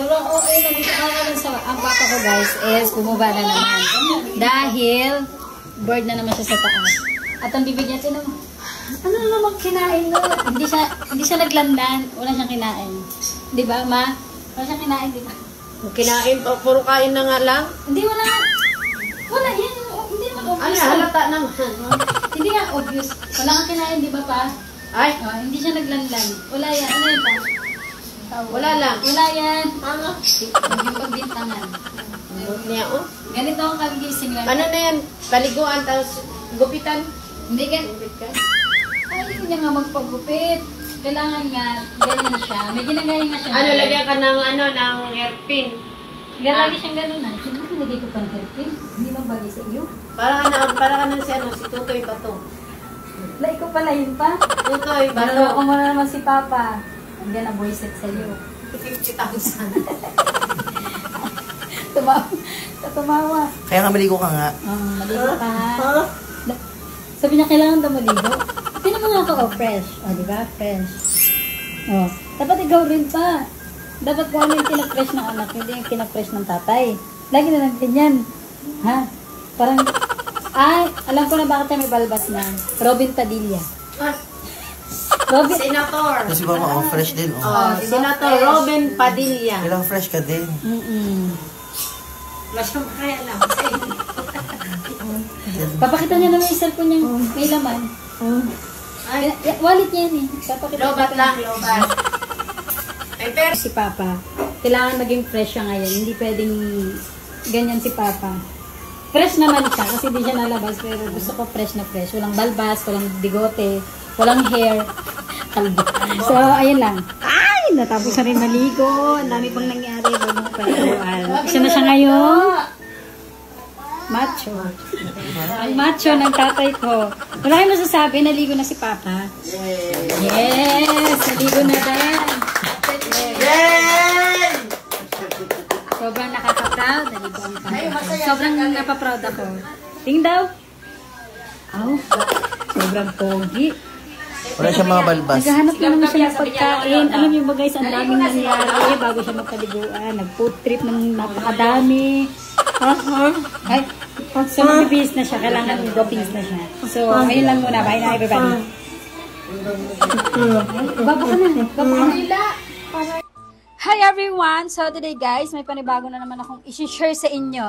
So, nandito ka sa ang papa ko guys is bumaba na naman. Dahil bird na naman siya sa taas. At ang bibig niya, ano naman kinain mo? Hindi siya naglandan. Wala siyang kinain. Di ba, ma? Wala siyang kinain, di ba? Kinain, puro kain na nga lang? Hindi, wala yan. Hindi naman obvious. Ano, halata naman. Hindi nga obvious. Wala kang kinain, di ba pa? Ay? Hindi siya naglandan. Wala yan. Ano yan pa? Wala lang. Wala yan. Yung pagbintangan. Niya, oh. Ganito ang kagising lang. Ano na yan? Paliguan, tapos gupitan. Hindi ayaw niya nga magpagupit. Kailangan nga, ganyan siya. May ginagaya nga siya. Ano, lagyan ka ng hairpin. Lagi siyang gano'n na. Siguro nilagay ko pang hairpin. Hindi ba bagay sa iyo? Para ka na si Tutoy Bato. Like ko pala yun pa. Tutoy Bato. Ako muna naman si Papa. Hanggang na voice set sa iyo. 50,000. Tumawa. Kaya nga maligo ka nga. Maligo ka ha. Sabi niya, kailangan daw maligo. Tinan mo nga ako, fresh. Di ba? Fresh. Dapat ikaw rin pa. Dapat kung ano yung kinafresh ng anak, hindi yung kinafresh ng tatay. Lagi na lang ganyan. Ha? Parang, alam ko na bakit may balbas na. Robin Padilla. Senator. Kasi ba fresh din. Senator Robin Padilla. Kailangan fresh ka din. Masyong kaya lang. Papakita niya naman yung cellphone niya. May laman. Wallet niya yan eh. Lobat lang, lobat. Pero si Papa, kailangan maging fresh siya ngayon. Hindi pwedeng ganyan si Papa. Fresh naman siya kasi di siya nalabas. Pero gusto ko fresh na fresh. Walang balbas, walang bigote, walang hair. Kalbo. So, ayun lang. Natapos na rin maligo. Ang dami pang nangyari. Bagong paliguan. Isa na siya ngayon. Macho. Ang macho ng tatay ko. Wala kayo masasabi, naligo na si Papa. Yes! Naligo na din. yay! Sobrang nakaka-proud. Naligo ang Papa. Sobrang napaproud ako. Tingin daw. Sobrang pogi. Wala siya mga balbas. Naghahanap na naman siya ng pagkain. Alam niyo ba guys, ang daming nangyari bago siya magpaliguan. Nag-food trip ng napakadami. Ay, so magbibihis na siya. Kailangan mag-bihis na siya. So, ayun lang muna. Bye na everybody. Baba ka na. Hi everyone! So today guys, may panibago na naman akong isi-share sa inyo.